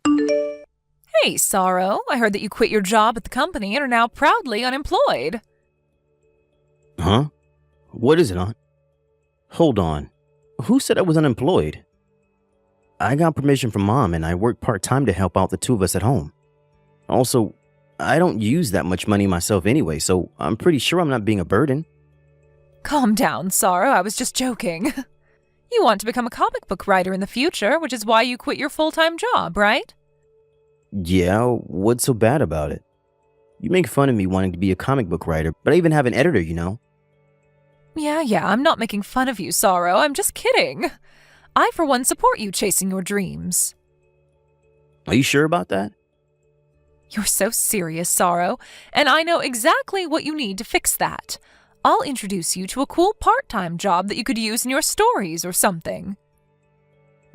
Hey, Sorrow, I heard that you quit your job at the company and are now proudly unemployed. Huh? What is it, Aunt? Hold on. Who said I was unemployed? I got permission from Mom and I work part-time to help out the two of us at home. Also, I don't use that much money myself anyway, so I'm pretty sure I'm not being a burden. Calm down, Sorrow, I was just joking. You want to become a comic book writer in the future, which is why you quit your full-time job, right? Yeah, what's so bad about it? You make fun of me wanting to be a comic book writer, but I even have an editor, you know? Yeah, I'm not making fun of you, Sorrow, I'm just kidding. I, for one, support you chasing your dreams. Are you sure about that? You're so serious, Sorrow, and I know exactly what you need to fix that. I'll introduce you to a cool part-time job that you could use in your stories or something.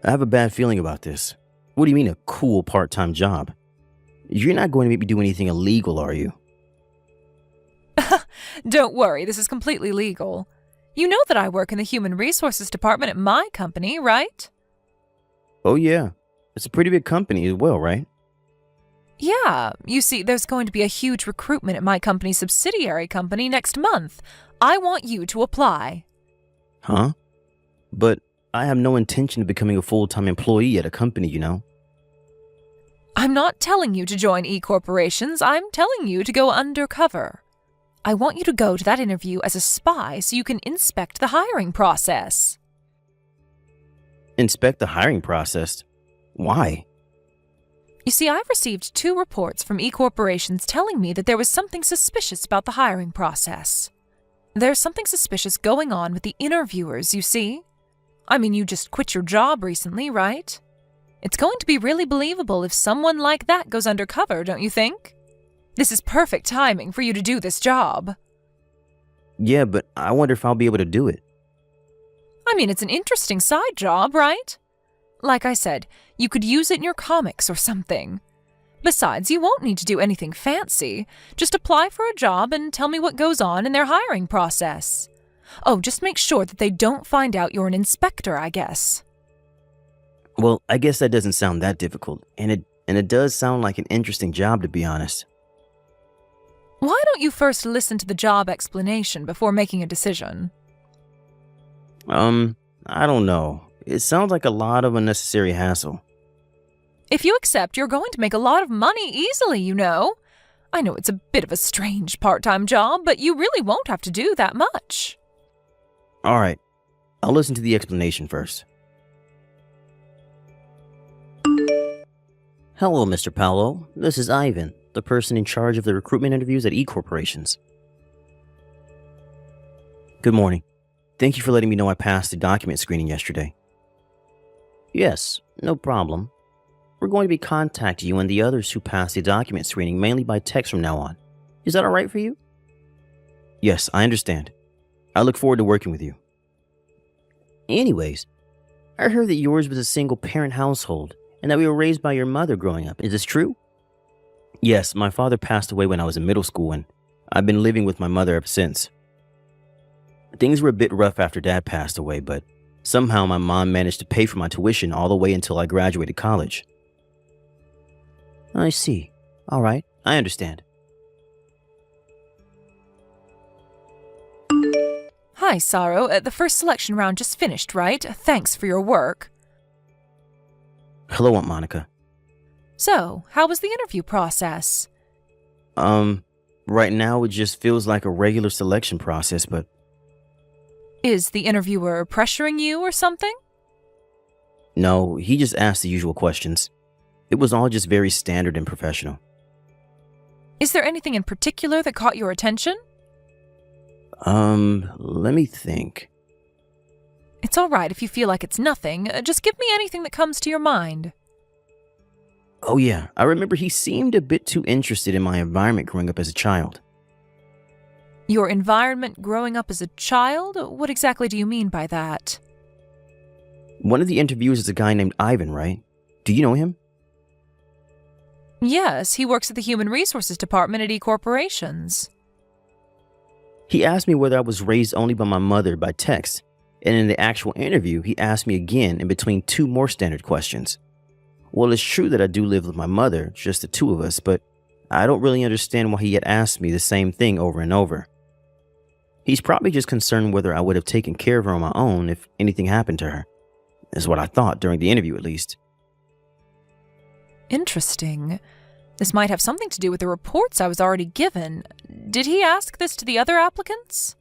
I have a bad feeling about this. What do you mean a cool part-time job? You're not going to make me do anything illegal, are you? Don't worry, this is completely legal. You know that I work in the Human Resources Department at my company, right? Oh yeah, it's a pretty big company as well, right? Yeah, you see, there's going to be a huge recruitment at my company's subsidiary company next month. I want you to apply. Huh? But I have no intention of becoming a full-time employee at a company, you know? I'm not telling you to join e-corporations, I'm telling you to go undercover. I want you to go to that interview as a spy so you can inspect the hiring process. Inspect the hiring process? Why? You see, I've received 2 reports from e-corporations telling me that there was something suspicious about the hiring process. There's something suspicious going on with the interviewers, you see? I mean, you just quit your job recently, right? It's going to be really believable if someone like that goes undercover, don't you think? This is perfect timing for you to do this job. Yeah, but I wonder if I'll be able to do it. I mean, it's an interesting side job, right? Like I said, you could use it in your comics or something. Besides, you won't need to do anything fancy. Just apply for a job and tell me what goes on in their hiring process. Oh, just make sure that they don't find out you're an inspector, I guess. Well, I guess that doesn't sound that difficult, and it does sound like an interesting job, to be honest. Why don't you first listen to the job explanation before making a decision? I don't know. It sounds like a lot of unnecessary hassle. If you accept, you're going to make a lot of money easily, you know. I know it's a bit of a strange part-time job, but you really won't have to do that much. All right, I'll listen to the explanation first. Hello, Mr. Paolo. This is Ivan, the person in charge of the recruitment interviews at E-Corporations. Good morning. Thank you for letting me know I passed the document screening yesterday. Yes, no problem. We're going to be contacting you and the others who passed the document screening mainly by text from now on. Is that all right for you? Yes, I understand. I look forward to working with you. Anyways, I heard that yours was a single-parent household and that we were raised by your mother growing up. Is this true? Yes, my father passed away when I was in middle school and I've been living with my mother ever since. Things were a bit rough after Dad passed away, but somehow my mom managed to pay for my tuition all the way until I graduated college. I see. All right, I understand. Hi, Sorrow. The first selection round just finished, right? Thanks for your work. Hello, Aunt Monica. So, how was the interview process? Right now it just feels like a regular selection process, but... Is the interviewer pressuring you or something? No, he just asked the usual questions. It was all just very standard and professional. Is there anything in particular that caught your attention? Let me think. It's all right if you feel like it's nothing. Just give me anything that comes to your mind. Oh yeah, I remember he seemed a bit too interested in my environment growing up as a child. Your environment growing up as a child? What exactly do you mean by that? One of the interviewers is a guy named Ivan, right? Do you know him? Yes, he works at the Human Resources Department at E-Corporations. He asked me whether I was raised only by my mother by text, and in the actual interview, he asked me again in between 2 more standard questions. Well, it's true that I do live with my mother, just the two of us, but I don't really understand why he had asked me the same thing over and over. He's probably just concerned whether I would have taken care of her on my own if anything happened to her. Is what I thought during the interview, at least. Interesting. This might have something to do with the reports I was already given. Did he ask this to the other applicants?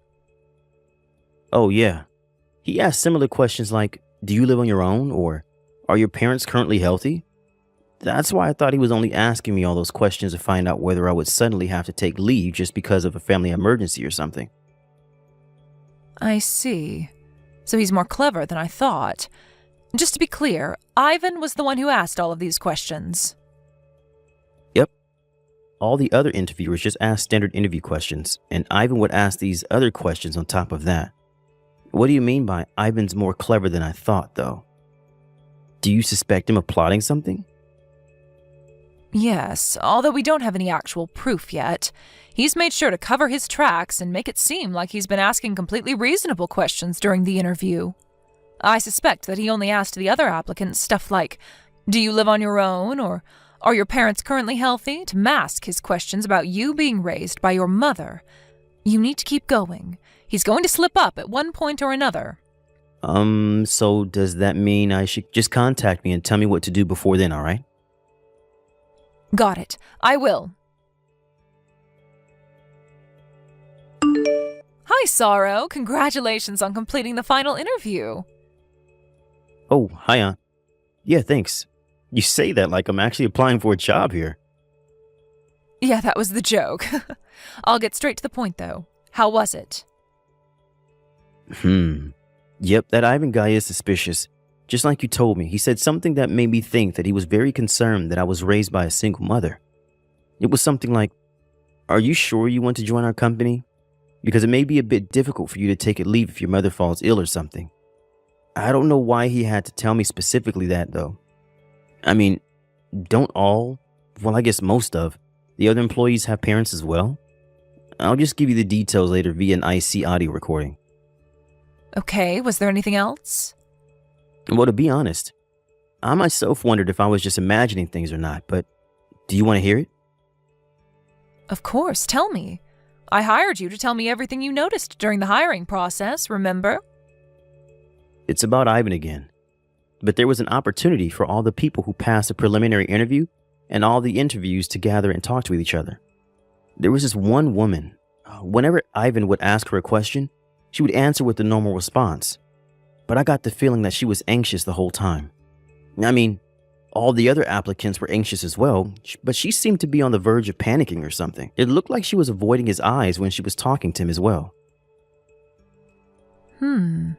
Oh, yeah. He asked similar questions like, do you live on your own? Or, are your parents currently healthy? That's why I thought he was only asking me all those questions to find out whether I would suddenly have to take leave just because of a family emergency or something. I see. So he's more clever than I thought. Just to be clear, Ivan was the one who asked all of these questions. Yep. All the other interviewers just asked standard interview questions, and Ivan would ask these other questions on top of that. What do you mean by Ivan's more clever than I thought, though? Do you suspect him of plotting something? Yes, although we don't have any actual proof yet. He's made sure to cover his tracks and make it seem like he's been asking completely reasonable questions during the interview. I suspect that he only asked the other applicants stuff like, do you live on your own, or are your parents currently healthy, to mask his questions about you being raised by your mother. You need to keep going. He's going to slip up at one point or another. So does that mean I should just contact me and tell me what to do before then, all right? Got it. I will. Hi, Sorrow. Congratulations on completing the final interview. Oh, hi, Aunt. Yeah, thanks. You say that like I'm actually applying for a job here. Yeah, that was the joke. I'll get straight to the point, though. How was it? Yep, that Ivan guy is suspicious. Just like you told me, he said something that made me think that he was very concerned that I was raised by a single mother. It was something like, are you sure you want to join our company? Because it may be a bit difficult for you to take a leave if your mother falls ill or something. I don't know why he had to tell me specifically that, though. I mean, don't all, well, I guess most of, the other employees have parents as well? I'll just give you the details later via an IC audio recording. Okay, was there anything else? Well, to be honest, I myself wondered if I was just imagining things or not, but do you want to hear it? Of course, tell me. I hired you to tell me everything you noticed during the hiring process, remember? It's about Ivan again. But there was an opportunity for all the people who passed the preliminary interview and all the interviews to gather and talk to each other. There was this one woman. Whenever Ivan would ask her a question, she would answer with the normal response. But I got the feeling that she was anxious the whole time. I mean, all the other applicants were anxious as well, but she seemed to be on the verge of panicking or something. It looked like she was avoiding his eyes when she was talking to him as well. I'm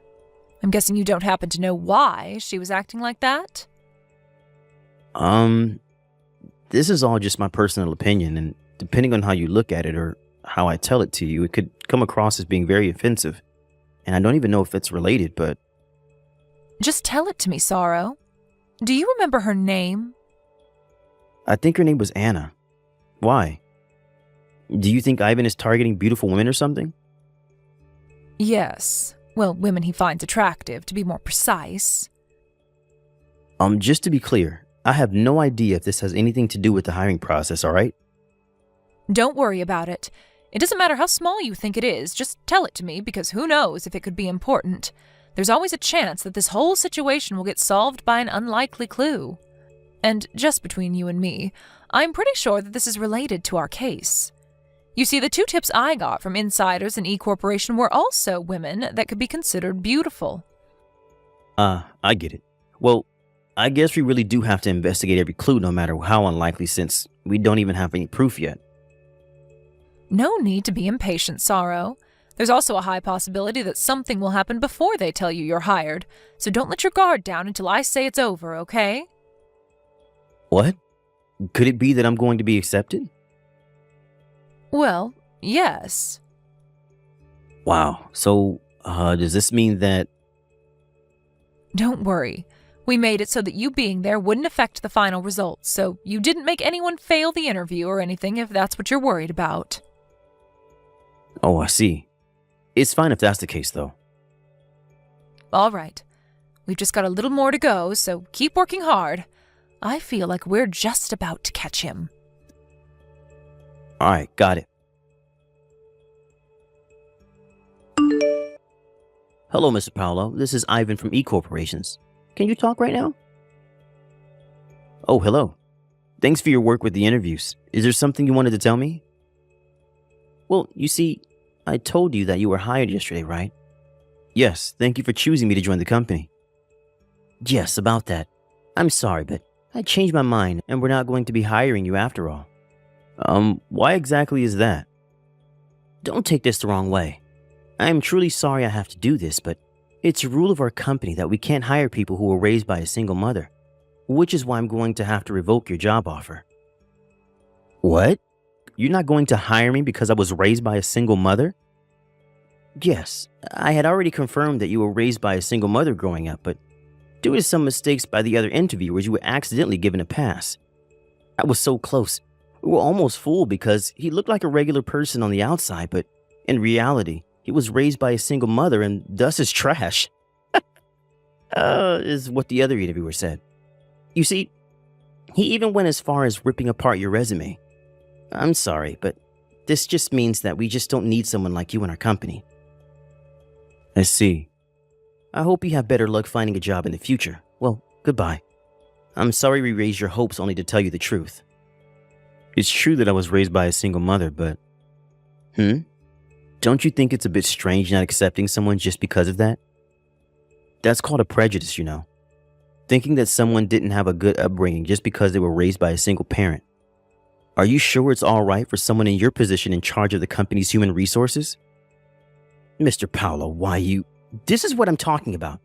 guessing you don't happen to know why she was acting like that? This is all just my personal opinion, and depending on how you look at it or how I tell it to you, it could come across as being very offensive. And I don't even know if it's related, but... Just tell it to me, Sorrow. Do you remember her name? I think her name was Anna. Why? Do you think Ivan is targeting beautiful women or something? Yes. Well, women he finds attractive, to be more precise. Just to be clear, I have no idea if this has anything to do with the hiring process, all right? Don't worry about it. It doesn't matter how small you think it is, just tell it to me, because who knows if it could be important. There's always a chance that this whole situation will get solved by an unlikely clue. And just between you and me, I'm pretty sure that this is related to our case. You see, the 2 tips I got from insiders in E-Corporation were also women that could be considered beautiful. I get it. Well, I guess we really do have to investigate every clue no matter how unlikely, since we don't even have any proof yet. No need to be impatient, Sorrow. There's also a high possibility that something will happen before they tell you you're hired, so don't let your guard down until I say it's over, okay? What? Could it be that I'm going to be accepted? Well, yes. Wow, so, does this mean that... Don't worry. We made it so that you being there wouldn't affect the final results, so you didn't make anyone fail the interview or anything if that's what you're worried about. Oh, I see. It's fine if that's the case, though. All right. We've just got a little more to go, so keep working hard. I feel like we're just about to catch him. All right, got it. Hello, Mr. Paolo. This is Ivan from E-Corporations. Can you talk right now? Oh, hello. Thanks for your work with the interviews. Is there something you wanted to tell me? Well, you see, I told you that you were hired yesterday, right? Yes, thank you for choosing me to join the company. Yes, about that. I'm sorry, but I changed my mind and we're not going to be hiring you after all. Why exactly is that? Don't take this the wrong way. I am truly sorry I have to do this, but it's a rule of our company that we can't hire people who were raised by a single mother, which is why I'm going to have to revoke your job offer. What? You're not going to hire me because I was raised by a single mother? Yes, I had already confirmed that you were raised by a single mother growing up, but due to some mistakes by the other interviewers, you were accidentally given a pass. I was so close. We were almost fooled because he looked like a regular person on the outside, but in reality, he was raised by a single mother and thus is trash. Is what the other interviewer said. You see, he even went as far as ripping apart your resume. I'm sorry, but this just means that we just don't need someone like you in our company. I see. I hope you have better luck finding a job in the future. Well, goodbye. I'm sorry we raised your hopes only to tell you the truth. It's true that I was raised by a single mother, but... Don't you think it's a bit strange not accepting someone just because of that? That's called a prejudice, you know. Thinking that someone didn't have a good upbringing just because they were raised by a single parent. Are you sure it's all right for someone in your position in charge of the company's human resources? Mr. Paolo, why you... This is what I'm talking about.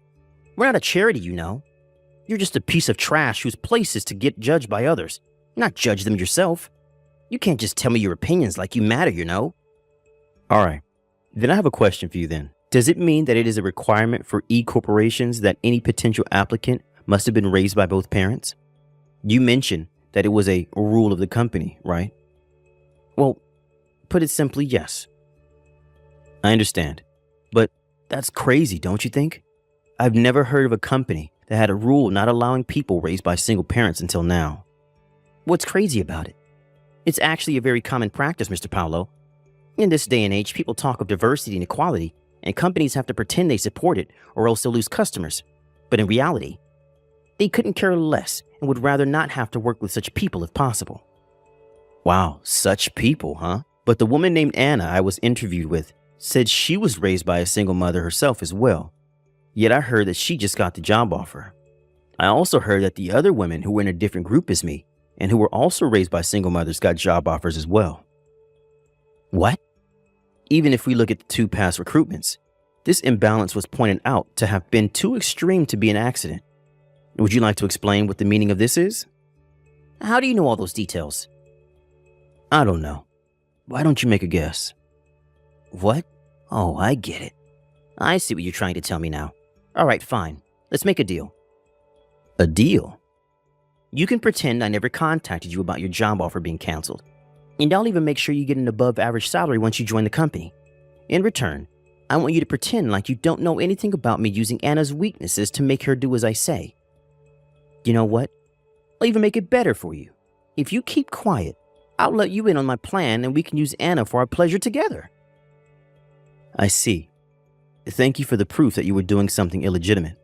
We're not a charity, you know. You're just a piece of trash whose place is to get judged by others, not judge them yourself. You can't just tell me your opinions like you matter, you know. All right. Then I have a question for you then. Does it mean that it is a requirement for E-corporations that any potential applicant must have been raised by both parents? You mentioned that it was a rule of the company, right? Well, put it simply, yes. I understand. But that's crazy, don't you think? I've never heard of a company that had a rule not allowing people raised by single parents until now. What's crazy about it? It's actually a very common practice, Mr. Paolo. In this day and age, people talk of diversity and equality, and companies have to pretend they support it or else they'll lose customers. But in reality, they couldn't care less and would rather not have to work with such people if possible. Wow, such people, huh? But the woman named Anna I was interviewed with said she was raised by a single mother herself as well. Yet I heard that she just got the job offer. I also heard that the other women who were in a different group as me and who were also raised by single mothers got job offers as well. What? Even if we look at the two past recruitments, this imbalance was pointed out to have been too extreme to be an accident. Would you like to explain what the meaning of this is? How do you know all those details? I don't know. Why don't you make a guess? What? Oh, I get it. I see what you're trying to tell me now. All right, fine. Let's make a deal. A deal? You can pretend I never contacted you about your job offer being canceled. And I'll even make sure you get an above-average salary once you join the company. In return, I want you to pretend like you don't know anything about me using Anna's weaknesses to make her do as I say. You know what? I'll even make it better for you. If you keep quiet, I'll let you in on my plan and we can use Anna for our pleasure together. I see. Thank you for the proof that you were doing something illegitimate.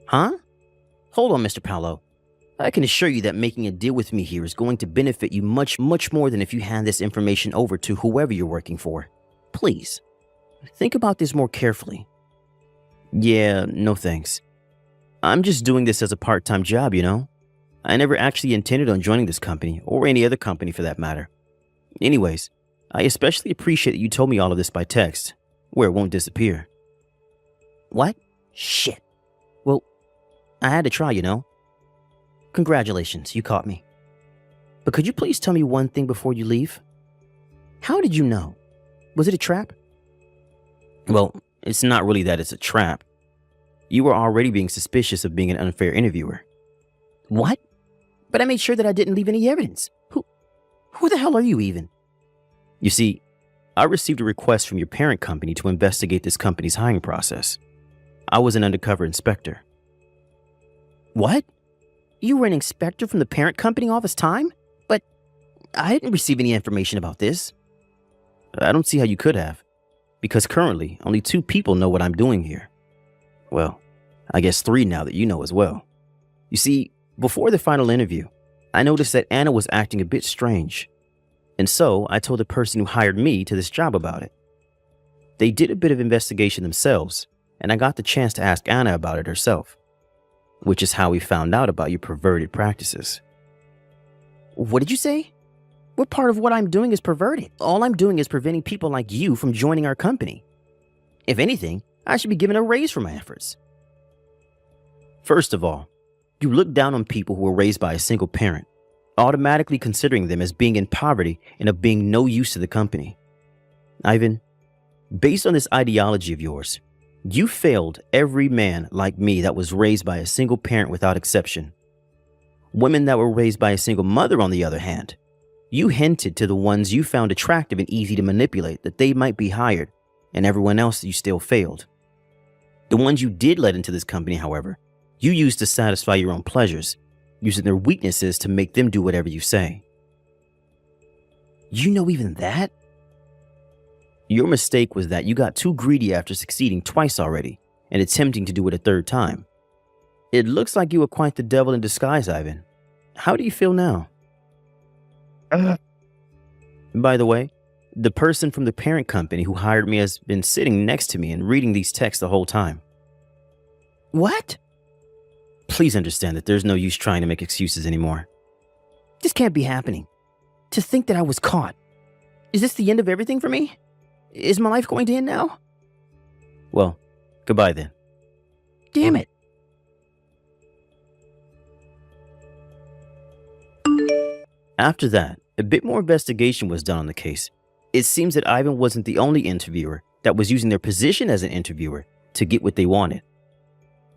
Huh? Hold on, Mr. Paolo. I can assure you that making a deal with me here is going to benefit you much, much more than if you hand this information over to whoever you're working for. Please, think about this more carefully. Yeah, no thanks. I'm just doing this as a part-time job, you know? I never actually intended on joining this company, or any other company for that matter. Anyways, I especially appreciate that you told me all of this by text, where it won't disappear. What? Shit. Well, I had to try, you know? Congratulations, you caught me. But could you please tell me one thing before you leave? How did you know? Was it a trap? Well, it's not really that it's a trap. You were already being suspicious of being an unfair interviewer. What? But I made sure that I didn't leave any evidence. Who the hell are you even? You see, I received a request from your parent company to investigate this company's hiring process. I was an undercover inspector. What? You were an inspector from the parent company all this time? But I didn't receive any information about this. I don't see how you could have, because currently only 2 people know what I'm doing here. Well, I guess 3 now that you know as well. You see, before the final interview, I noticed that Anna was acting a bit strange. And so I told the person who hired me to this job about it. They did a bit of investigation themselves, and I got the chance to ask Anna about it herself, which is how we found out about your perverted practices. What did you say? What part of what I'm doing is perverted? All I'm doing is preventing people like you from joining our company. If anything, I should be given a raise for my efforts. First of all, you look down on people who were raised by a single parent, automatically considering them as being in poverty and of being no use to the company. Ivan, based on this ideology of yours, you failed every man like me that was raised by a single parent without exception. Women that were raised by a single mother, on the other hand, you hinted to the ones you found attractive and easy to manipulate that they might be hired, and everyone else you still failed. The ones you did let into this company, however, you used to satisfy your own pleasures, using their weaknesses to make them do whatever you say. You know even that? Your mistake was that you got too greedy after succeeding twice already and attempting to do it a 3rd time. It looks like you were quite the devil in disguise, Ivan. How do you feel now? By the way, the person from the parent company who hired me has been sitting next to me and reading these texts the whole time. What? Please understand that there's no use trying to make excuses anymore. This can't be happening. To think that I was caught. Is this the end of everything for me? Is my life going to end now? Well, goodbye then. Damn it. After that, a bit more investigation was done on the case. It seems that Ivan wasn't the only interviewer that was using their position as an interviewer to get what they wanted.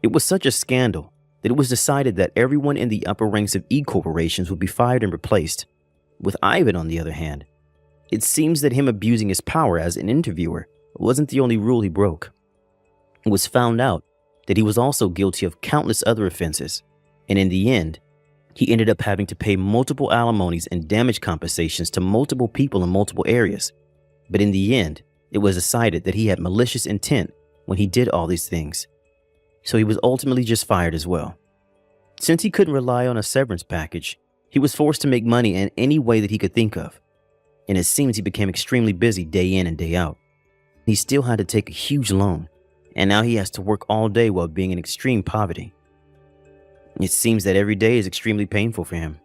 It was such a scandal that it was decided that everyone in the upper ranks of E-corporations would be fired and replaced. With Ivan, on the other hand, it seems that him abusing his power as an interviewer wasn't the only rule he broke. It was found out that he was also guilty of countless other offenses, and in the end, he ended up having to pay multiple alimonies and damage compensations to multiple people in multiple areas. But in the end, it was decided that he had malicious intent when he did all these things. So he was ultimately just fired as well. Since he couldn't rely on a severance package, he was forced to make money in any way that he could think of. And it seems he became extremely busy day in and day out. He still had to take a huge loan, and now he has to work all day while being in extreme poverty. It seems that every day is extremely painful for him.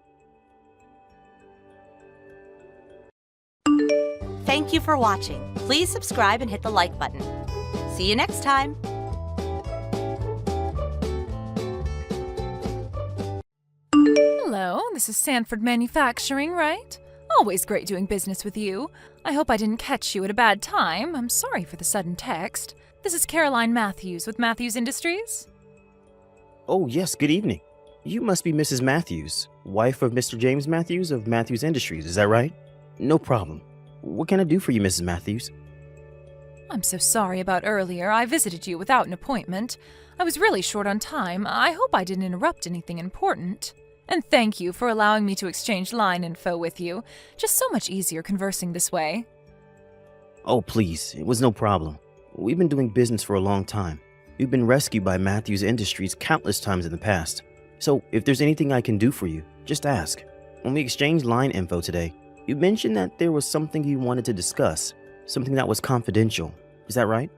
Thank you for watching. Please subscribe and hit the like button. See you next time. Hello, this is Sanford Manufacturing, right? Always great doing business with you. I hope I didn't catch you at a bad time. I'm sorry for the sudden text. This is Caroline Matthews with Matthews Industries. Oh, yes, good evening. You must be Mrs. Matthews, wife of Mr. James Matthews of Matthews Industries, is that right? No problem. What can I do for you, Mrs. Matthews? I'm so sorry about earlier. I visited you without an appointment. I was really short on time. I hope I didn't interrupt anything important. And thank you for allowing me to exchange line info with you. Just so much easier conversing this way. Oh, please, it was no problem. We've been doing business for a long time. We've been rescued by Matthews Industries countless times in the past. So if there's anything I can do for you, just ask. When we exchanged line info today, you mentioned that there was something you wanted to discuss, something that was confidential. Is that right?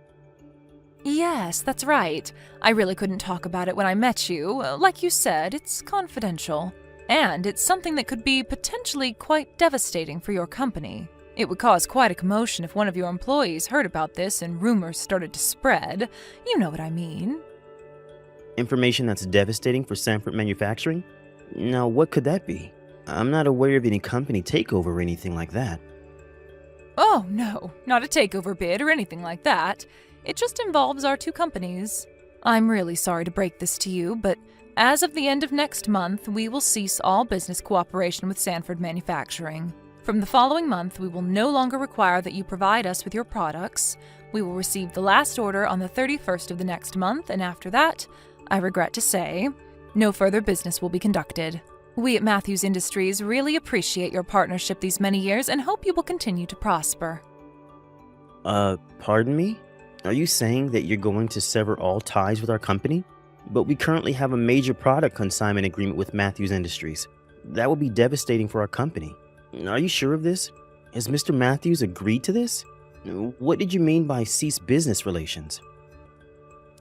Yes, that's right. I really couldn't talk about it when I met you. Like you said, it's confidential. And it's something that could be potentially quite devastating for your company. It would cause quite a commotion if one of your employees heard about this and rumors started to spread. You know what I mean. Information that's devastating for Sanford Manufacturing? Now, what could that be? I'm not aware of any company takeover or anything like that. Oh, no, not a takeover bid or anything like that. It just involves our 2 companies. I'm really sorry to break this to you, but as of the end of next month, we will cease all business cooperation with Sanford Manufacturing. From the following month, we will no longer require that you provide us with your products. We will receive the last order on the 31st of the next month, and after that, I regret to say, No further business will be conducted. We at Matthews Industries really appreciate your partnership these many years and hope you will continue to prosper. Pardon me? Are you saying that you're going to sever all ties with our company? But we currently have a major product consignment agreement with Matthews Industries. That would be devastating for our company. Are you sure of this? Has Mr. Matthews agreed to this? What did you mean by cease business relations?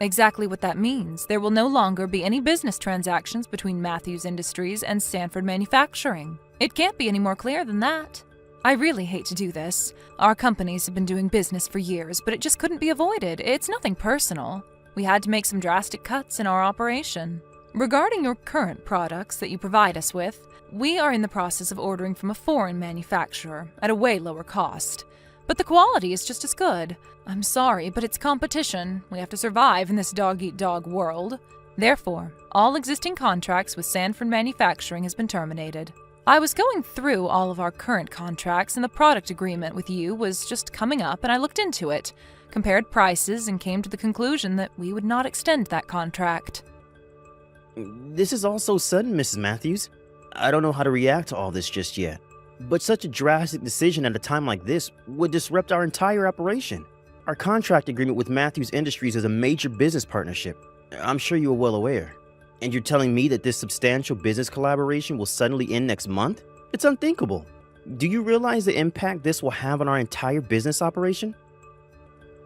Exactly what that means. There will no longer be any business transactions between Matthews Industries and Sanford Manufacturing. It can't be any more clear than that. I really hate to do this. Our companies have been doing business for years, but it just couldn't be avoided. It's nothing personal. We had to make some drastic cuts in our operation. Regarding your current products that you provide us with, we are in the process of ordering from a foreign manufacturer at a way lower cost. But the quality is just as good. I'm sorry, but it's competition. We have to survive in this dog-eat-dog world. Therefore, all existing contracts with Sanford Manufacturing has been terminated. I was going through all of our current contracts, and the product agreement with you was just coming up, and I looked into it, compared prices, and came to the conclusion that we would not extend that contract. This is all so sudden, Mrs. Matthews. I don't know how to react to all this just yet. But such a drastic decision at a time like this would disrupt our entire operation. Our contract agreement with Matthews Industries is a major business partnership. I'm sure you are well aware. And you're telling me that this substantial business collaboration will suddenly end next month? It's unthinkable. Do you realize the impact this will have on our entire business operation?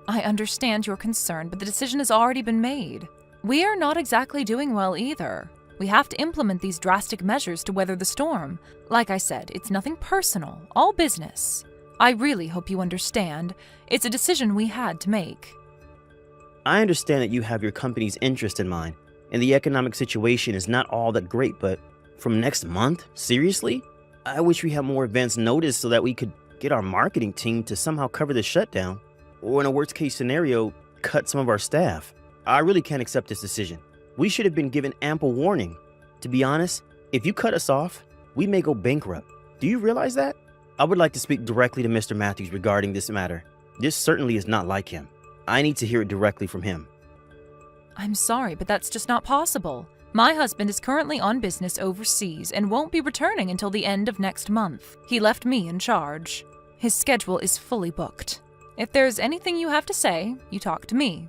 I understand your concern, but the decision has already been made. We are not exactly doing well either. We have to implement these drastic measures to weather the storm. Like I said, it's nothing personal, all business. I really hope you understand. It's a decision we had to make. I understand that you have your company's interest in mind, and the economic situation is not all that great, but from next month? Seriously? I wish we had more advance notice so that we could get our marketing team to somehow cover the shutdown, or in a worst case scenario, cut some of our staff. I really can't accept this decision. We should have been given ample warning. To be honest, if you cut us off, we may go bankrupt. Do you realize that? I would like to speak directly to Mr. Matthews regarding this matter. This certainly is not like him. I need to hear it directly from him. I'm sorry, but that's just not possible. My husband is currently on business overseas and won't be returning until the end of next month. He left me in charge. His schedule is fully booked. If there's anything you have to say, you talk to me.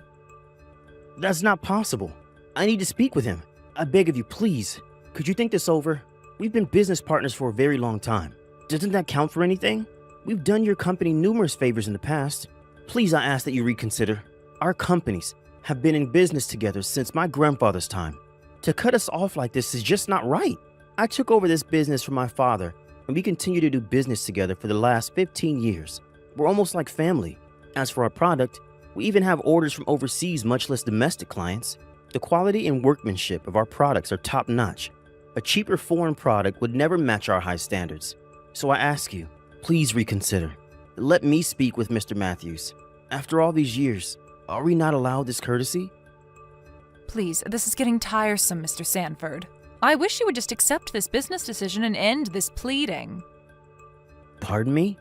That's not possible. I need to speak with him. I beg of you, please. Could you think this over? We've been business partners for a very long time. Doesn't that count for anything? We've done your company numerous favors in the past. Please, I ask that you reconsider. Our companies have been in business together since my grandfather's time. To cut us off like this is just not right. I took over this business from my father, and we continue to do business together for the last 15 years. We're almost like family. As for our product, we even have orders from overseas, much less domestic clients. The quality and workmanship of our products are top-notch. A cheaper foreign product would never match our high standards. So I ask you, please reconsider. Let me speak with Mr. Matthews. After all these years, are we not allowed this courtesy? Please, this is getting tiresome, Mr. Sanford. I wish you would just accept this business decision and end this pleading. Pardon me?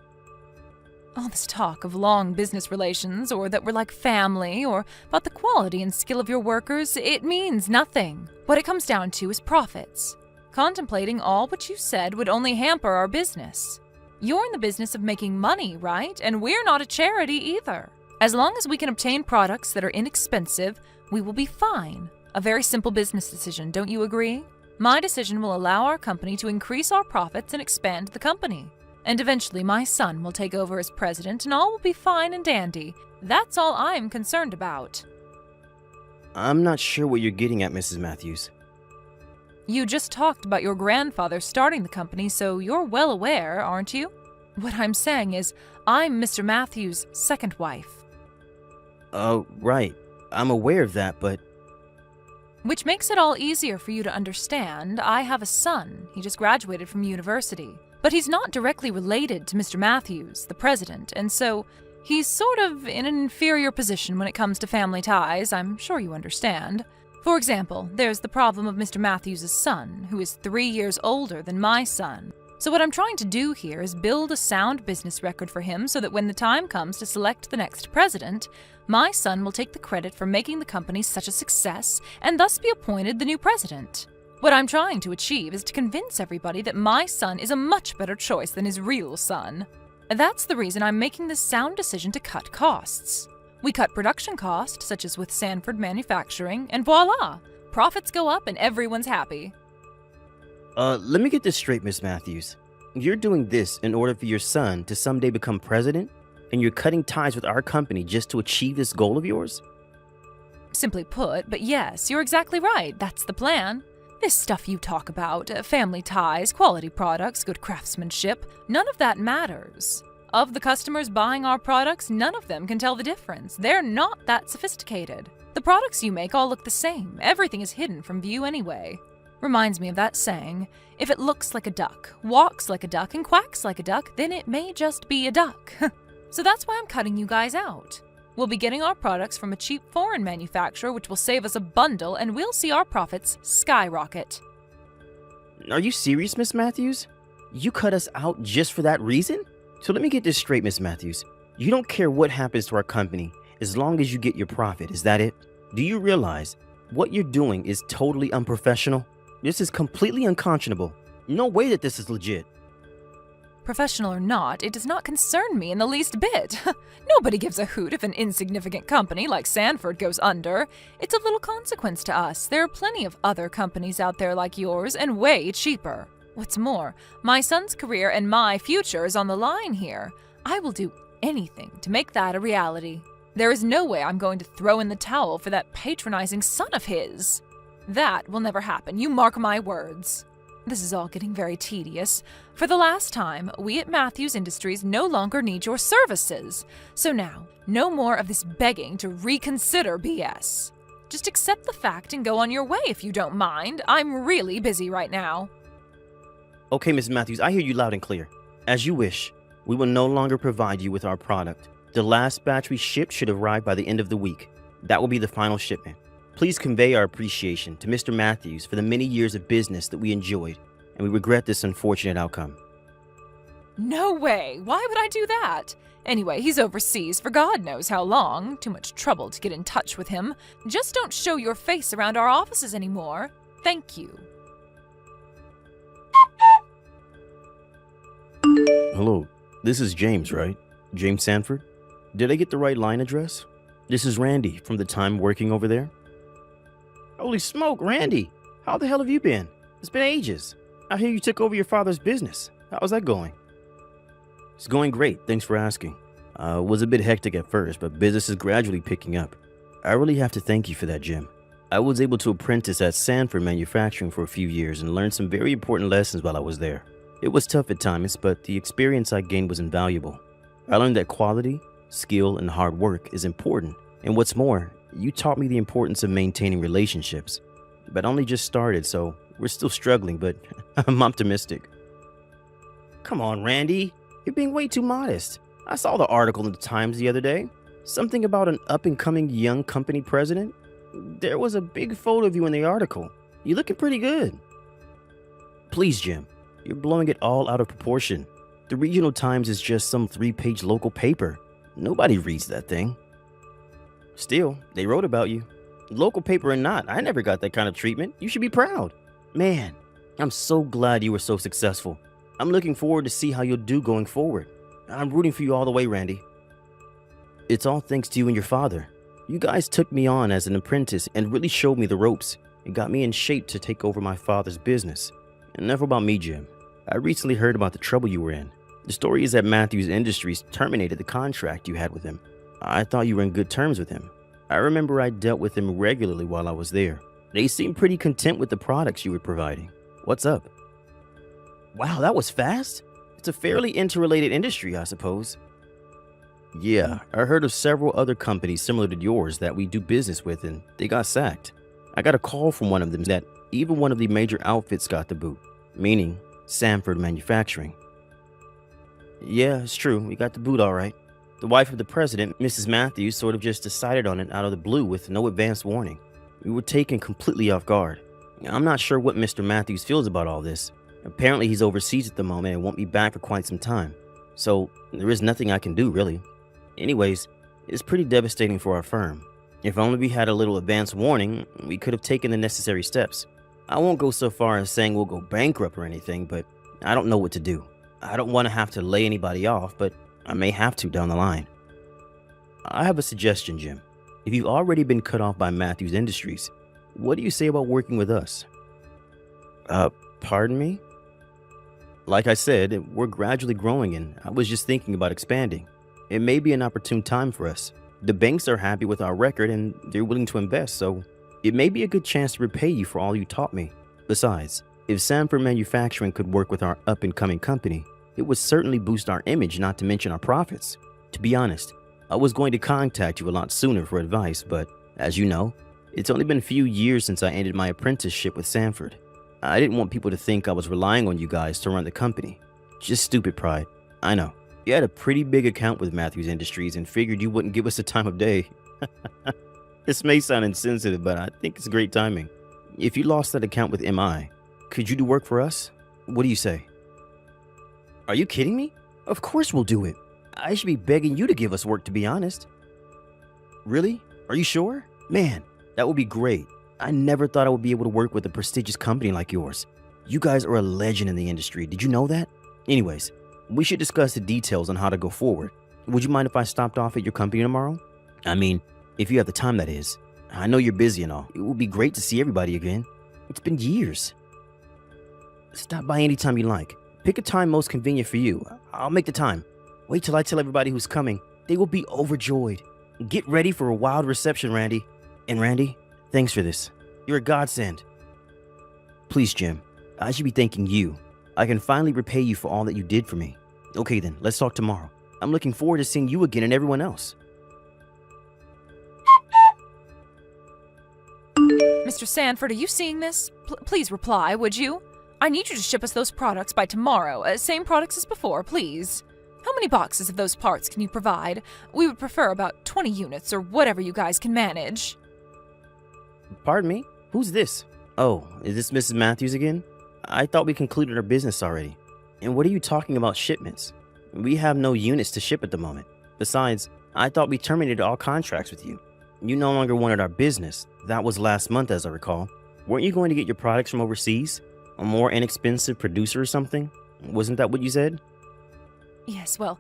All this talk of long business relations, or that we're like family, or about the quality and skill of your workers, it means nothing. What it comes down to is profits. Contemplating all what you said would only hamper our business. You're in the business of making money, right? And we're not a charity either. As long as we can obtain products that are inexpensive, we will be fine. A very simple business decision, don't you agree? My decision will allow our company to increase our profits and expand the company. And eventually my son will take over as president and all will be fine and dandy. That's all I'm concerned about. I'm not sure what you're getting at, Mrs. Matthews. You just talked about your grandfather starting the company, so you're well aware, aren't you? What I'm saying is, I'm Mr. Matthews' second wife. Oh, right. I'm aware of that, but... Which makes it all easier for you to understand. I have a son. He just graduated from university. But he's not directly related to Mr. Matthews, the president, and so he's sort of in an inferior position when it comes to family ties. I'm sure you understand. For example, there's the problem of Mr. Matthews' son, who is 3 years older than my son. So what I'm trying to do here is build a sound business record for him so that when the time comes to select the next president, my son will take the credit for making the company such a success and thus be appointed the new president. What I'm trying to achieve is to convince everybody that my son is a much better choice than his real son. That's the reason I'm making this sound decision to cut costs. We cut production costs, such as with Sanford Manufacturing, and voila! Profits go up and everyone's happy. Let me get this straight, Miss Matthews. You're doing this in order for your son to someday become president, and you're cutting ties with our company just to achieve this goal of yours? Simply put, but yes, you're exactly right. That's the plan. This stuff you talk about, family ties, quality products, good craftsmanship, none of that matters. Of the customers buying our products, none of them can tell the difference. They're not that sophisticated. The products you make all look the same. Everything is hidden from view anyway. Reminds me of that saying, if it looks like a duck, walks like a duck, and quacks like a duck, then it may just be a duck. So that's why I'm cutting you guys out. We'll be getting our products from a cheap foreign manufacturer, which will save us a bundle, and we'll see our profits skyrocket. Are you serious, Miss Matthews? You cut us out just for that reason? So let me get this straight, Miss Matthews. You don't care what happens to our company as long as you get your profit, is that it? Do you realize what you're doing is totally unprofessional? This is completely unconscionable. No way that this is legit. Professional or not, it does not concern me in the least bit. Nobody gives a hoot if an insignificant company like Sanford goes under. It's of little consequence to us. There are plenty of other companies out there like yours and way cheaper. What's more, my son's career and my future is on the line here. I will do anything to make that a reality. There is no way I'm going to throw in the towel for that patronizing son of his. That will never happen, you mark my words. This is all getting very tedious. For the last time, we at Matthews Industries no longer need your services. So now, no more of this begging to reconsider BS. Just accept the fact and go on your way if you don't mind. I'm really busy right now. Okay, Miss Matthews, I hear you loud and clear. As you wish, we will no longer provide you with our product. The last batch we shipped should arrive by the end of the week. That will be the final shipment. Please convey our appreciation to Mr. Matthews for the many years of business that we enjoyed, and we regret this unfortunate outcome. No way! Why would I do that? Anyway, he's overseas for God knows how long. Too much trouble to get in touch with him. Just don't show your face around our offices anymore. Thank you. Hello, this is James, right? James Sanford? Did I get the right line address? This is Randy from the time working over there. Holy smoke, Randy! How the hell have you been? It's been ages. I hear you took over your father's business. How's that going? It's going great, thanks for asking. It was a bit hectic at first, but business is gradually picking up. I really have to thank you for that, Jim. I was able to apprentice at Sanford Manufacturing for a few years and learned some very important lessons while I was there. It was tough at times, but the experience I gained was invaluable. I learned that quality, skill, and hard work is important, and what's more, you taught me the importance of maintaining relationships. But I only just started, so we're still struggling, but I'm optimistic. Come on, Randy. You're being way too modest. I saw the article in the Times the other day. Something about an up-and-coming young company president. There was a big photo of you in the article. You're looking pretty good. Please, Jim. You're blowing it all out of proportion. The Regional Times is just some 3-page local paper. Nobody reads that thing. Still, they wrote about you. Local paper or not, I never got that kind of treatment. You should be proud. Man, I'm so glad you were so successful. I'm looking forward to see how you'll do going forward. I'm rooting for you all the way, Randy. It's all thanks to you and your father. You guys took me on as an apprentice and really showed me the ropes. It got me in shape to take over my father's business. Enough about me, Jim. I recently heard about the trouble you were in. The story is that Matthews Industries terminated the contract you had with him. I thought you were in good terms with him. I remember I dealt with him regularly while I was there. They seemed pretty content with the products you were providing. What's up? Wow, that was fast. It's a fairly interrelated industry, I suppose. Yeah, I heard of several other companies similar to yours that we do business with and they got sacked. I got a call from one of them that even one of the major outfits got the boot, meaning Sanford Manufacturing. Yeah, it's true, we got the boot all right. The wife of the president, Mrs. Matthews, sort of just decided on it out of the blue with no advance warning. We were taken completely off guard. I'm not sure what Mr. Matthews feels about all this. Apparently he's overseas at the moment and won't be back for quite some time. So there is nothing I can do, really. Anyways, it's pretty devastating for our firm. If only we had a little advance warning, we could have taken the necessary steps. I won't go so far as saying we'll go bankrupt or anything, but I don't know what to do. I don't want to have to lay anybody off, but I may have to down the line. I have a suggestion, Jim. If you've already been cut off by Matthews Industries, what do you say about working with us? Pardon me? Like I said, we're gradually growing and I was just thinking about expanding. It may be an opportune time for us. The banks are happy with our record and they're willing to invest, so it may be a good chance to repay you for all you taught me. Besides, if Sanford Manufacturing could work with our up-and-coming company, it would certainly boost our image, not to mention our profits. To be honest, I was going to contact you a lot sooner for advice, but as you know, it's only been a few years since I ended my apprenticeship with Sanford. I didn't want people to think I was relying on you guys to run the company. Just stupid pride. I know. You had a pretty big account with Matthews Industries and figured you wouldn't give us the time of day. This may sound insensitive, but I think it's great timing. If you lost that account with MI, could you do work for us? What do you say? Are you kidding me? Of course we'll do it. I should be begging you to give us work, to be honest. Really? Are you sure? Man, that would be great. I never thought I would be able to work with a prestigious company like yours. You guys are a legend in the industry. Did you know that? Anyways, we should discuss the details on how to go forward. Would you mind if I stopped off at your company tomorrow? I mean, if you have the time, that is. I know you're busy and all. It would be great to see everybody again. It's been years. Stop by anytime you like. Pick a time most convenient for you. I'll make the time. Wait till I tell everybody who's coming. They will be overjoyed. Get ready for a wild reception, Randy. And Randy, thanks for this. You're a godsend. Please, Jim, I should be thanking you. I can finally repay you for all that you did for me. Okay then, let's talk tomorrow. I'm looking forward to seeing you again and everyone else. Mr. Sanford, are you seeing this? Please reply, would you? I need you to ship us those products by tomorrow. Same products as before, please. How many boxes of those parts can you provide? We would prefer about 20 units or whatever you guys can manage. Pardon me? Who's this? Oh, is this Mrs. Matthews again? I thought we concluded our business already. And what are you talking about shipments? We have no units to ship at the moment. Besides, I thought we terminated all contracts with you. You no longer wanted our business. That was last month, as I recall. Weren't you going to get your products from overseas? A more inexpensive producer or something? Wasn't that what you said? Yes, well,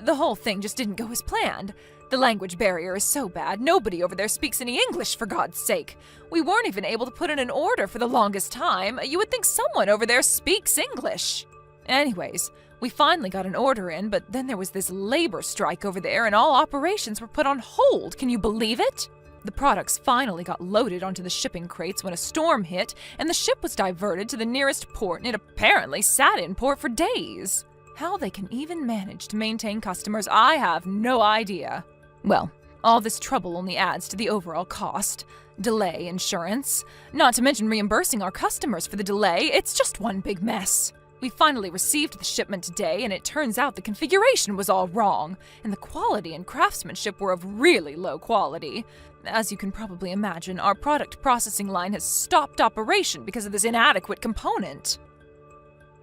the whole thing just didn't go as planned. The language barrier is so bad, nobody over there speaks any English, for God's sake. We weren't even able to put in an order for the longest time. You would think someone over there speaks English. Anyways, we finally got an order in, but then there was this labor strike over there and all operations were put on hold. Can you believe it? The products finally got loaded onto the shipping crates when a storm hit, and the ship was diverted to the nearest port, and it apparently sat in port for days. How they can even manage to maintain customers, I have no idea. Well, all this trouble only adds to the overall cost. Delay insurance, not to mention reimbursing our customers for the delay. It's just one big mess. We finally received the shipment today, and it turns out the configuration was all wrong, and the quality and craftsmanship were of really low quality. As you can probably imagine, our product processing line has stopped operation because of this inadequate component.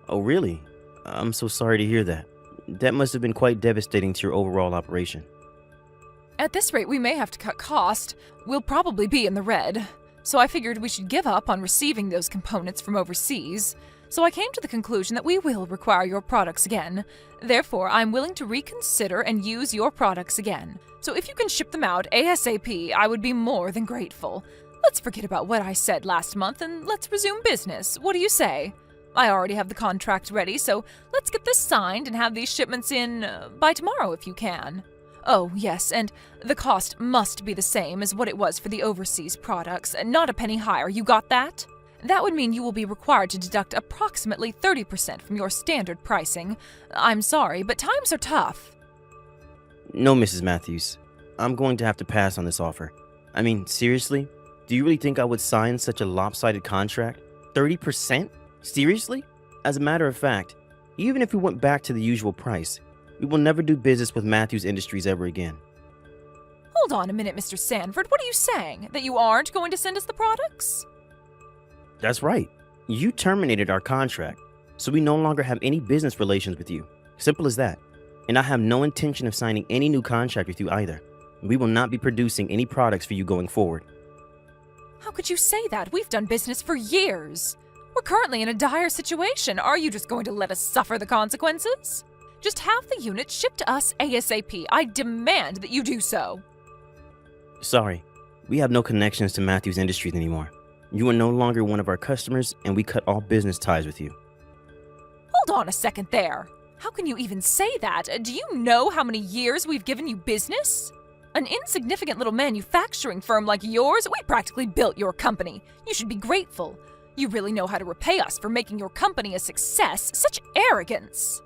Oh, really? I'm so sorry to hear that. That must have been quite devastating to your overall operation. At this rate, we may have to cut cost. We'll probably be in the red. So I figured we should give up on receiving those components from overseas. So I came to the conclusion that we will require your products again. Therefore, I'm willing to reconsider and use your products again. So if you can ship them out ASAP, I would be more than grateful. Let's forget about what I said last month and let's resume business. What do you say? I already have the contract ready, so let's get this signed and have these shipments in by tomorrow if you can. Oh, yes, and the cost must be the same as what it was for the overseas products, not a penny higher. You got that? That would mean you will be required to deduct approximately 30% from your standard pricing. I'm sorry, but times are tough. No, Mrs. Matthews. I'm going to have to pass on this offer. I mean, seriously? Do you really think I would sign such a lopsided contract? 30%? Seriously? As a matter of fact, even if we went back to the usual price, we will never do business with Matthews Industries ever again. Hold on a minute, Mr. Sanford. What are you saying? That you aren't going to send us the products? That's right. You terminated our contract, so we no longer have any business relations with you. Simple as that. And I have no intention of signing any new contract with you either. We will not be producing any products for you going forward. How could you say that? We've done business for years. We're currently in a dire situation. Are you just going to let us suffer the consequences? Just have the unit shipped to us ASAP. I demand that you do so. Sorry, we have no connections to Matthews Industries anymore. You are no longer one of our customers, and we cut all business ties with you. Hold on a second there. How can you even say that? Do you know how many years we've given you business? An insignificant little manufacturing firm like yours, we practically built your company. You should be grateful. You really know how to repay us for making your company a success. Such arrogance.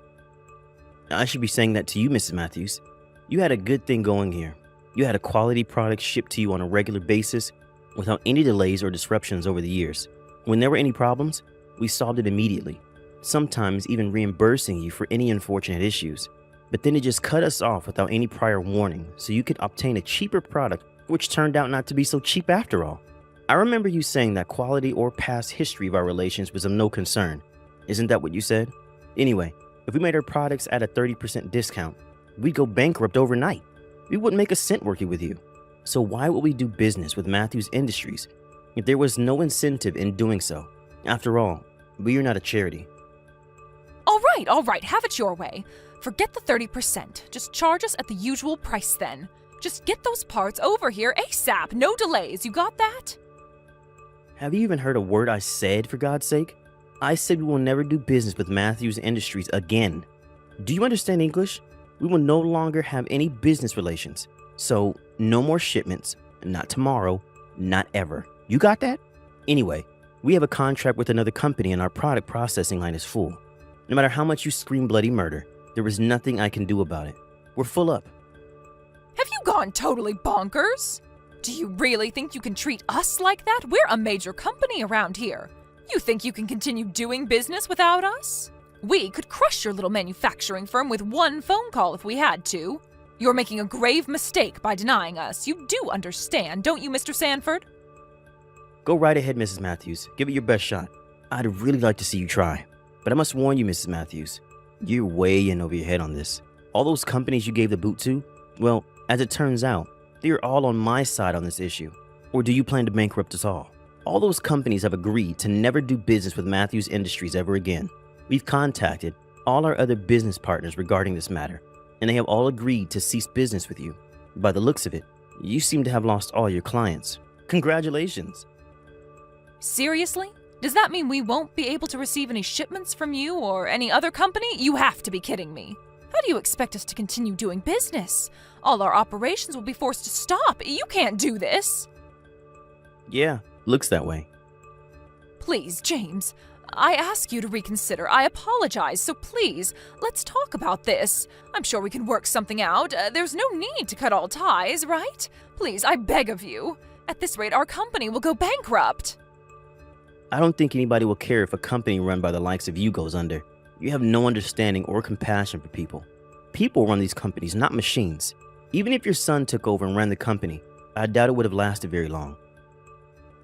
I should be saying that to you, Mrs. Matthews. You had a good thing going here. You had a quality product shipped to you on a regular basis without any delays or disruptions over the years. When there were any problems, we solved it immediately, sometimes even reimbursing you for any unfortunate issues. But then it just cut us off without any prior warning so you could obtain a cheaper product, which turned out not to be so cheap after all. I remember you saying that quality or past history of our relations was of no concern. Isn't that what you said? Anyway, if we made our products at a 30% discount, we'd go bankrupt overnight. We wouldn't make a cent working with you. So why would we do business with Matthews Industries if there was no incentive in doing so? After all, we are not a charity. All right, have it your way. Forget the 30%. Just charge us at the usual price then. Just get those parts over here ASAP. No delays. You got that? Have you even heard a word I said, for God's sake? I said we will never do business with Matthews Industries again. Do you understand English? We will no longer have any business relations. So, no more shipments. Not tomorrow. Not ever. You got that? Anyway, we have a contract with another company and our product processing line is full. No matter how much you scream bloody murder, there is nothing I can do about it. We're full up. Have you gone totally bonkers? Do you really think you can treat us like that? We're a major company around here. You think you can continue doing business without us? We could crush your little manufacturing firm with one phone call if we had to. You're making a grave mistake by denying us. You do understand, don't you, Mr. Sanford? Go right ahead, Mrs. Matthews. Give it your best shot. I'd really like to see you try. But I must warn you, Mrs. Matthews, you're way in over your head on this. All those companies you gave the boot to, well, as it turns out, they're all on my side on this issue. Or do you plan to bankrupt us all? All those companies have agreed to never do business with Matthews Industries ever again. We've contacted all our other business partners regarding this matter, and they have all agreed to cease business with you. By the looks of it, you seem to have lost all your clients. Congratulations. Seriously? Does that mean we won't be able to receive any shipments from you or any other company? You have to be kidding me. How do you expect us to continue doing business? All our operations will be forced to stop. You can't do this. Yeah, looks that way. Please, James, I ask you to reconsider. I apologize, so please, let's talk about this. I'm sure we can work something out. There's no need to cut all ties, right? Please, I beg of you. At this rate, our company will go bankrupt. I don't think anybody will care if a company run by the likes of you goes under. You have no understanding or compassion for people. People run these companies, not machines. Even if your son took over and ran the company, I doubt it would have lasted very long.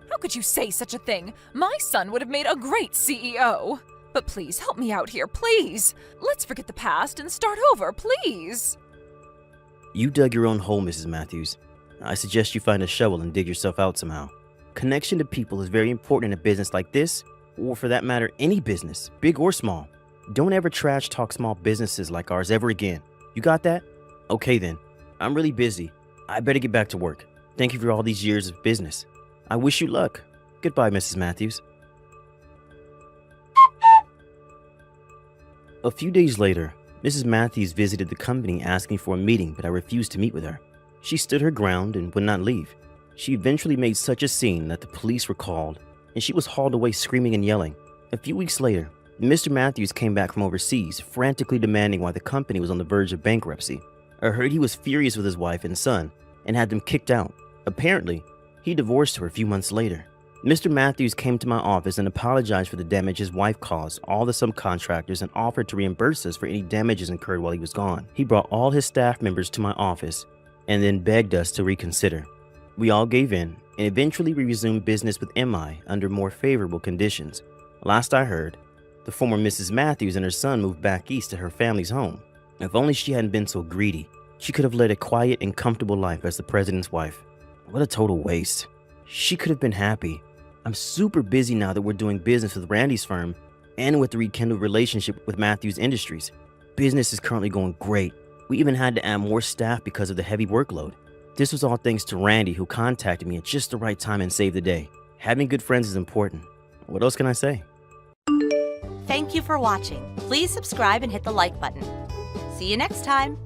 How could you say such a thing? My son would have made a great CEO. But please, help me out here, please. Let's forget the past and start over, please. You dug your own hole, Mrs. Matthews. I suggest you find a shovel and dig yourself out somehow. Connection to people is very important in a business like this, or for that matter, any business, big or small. Don't ever trash talk small businesses like ours ever again. You got that? Okay then. I'm really busy. I better get back to work. Thank you for all these years of business. I wish you luck. Goodbye, Mrs. Matthews. A few days later, Mrs. Matthews visited the company asking for a meeting, but I refused to meet with her. She stood her ground and would not leave. She eventually made such a scene that the police were called, and she was hauled away screaming and yelling. A few weeks later, Mr. Matthews came back from overseas, frantically demanding why the company was on the verge of bankruptcy. I heard he was furious with his wife and son and had them kicked out. Apparently, he divorced her a few months later. Mr. Matthews came to my office and apologized for the damage his wife caused all the subcontractors and offered to reimburse us for any damages incurred while he was gone. He brought all his staff members to my office and then begged us to reconsider. We all gave in, and eventually we resumed business with MI under more favorable conditions. Last I heard, the former Mrs. Matthews and her son moved back east to her family's home. If only she hadn't been so greedy, she could have led a quiet and comfortable life as the president's wife. What a total waste. She could have been happy. I'm super busy now that we're doing business with Randy's firm and with the rekindled relationship with Matthews Industries. Business is currently going great. We even had to add more staff because of the heavy workload. This was all thanks to Randy, who contacted me at just the right time and saved the day. Having good friends is important. What else can I say? Thank you for watching. Please subscribe and hit the like button. See you next time.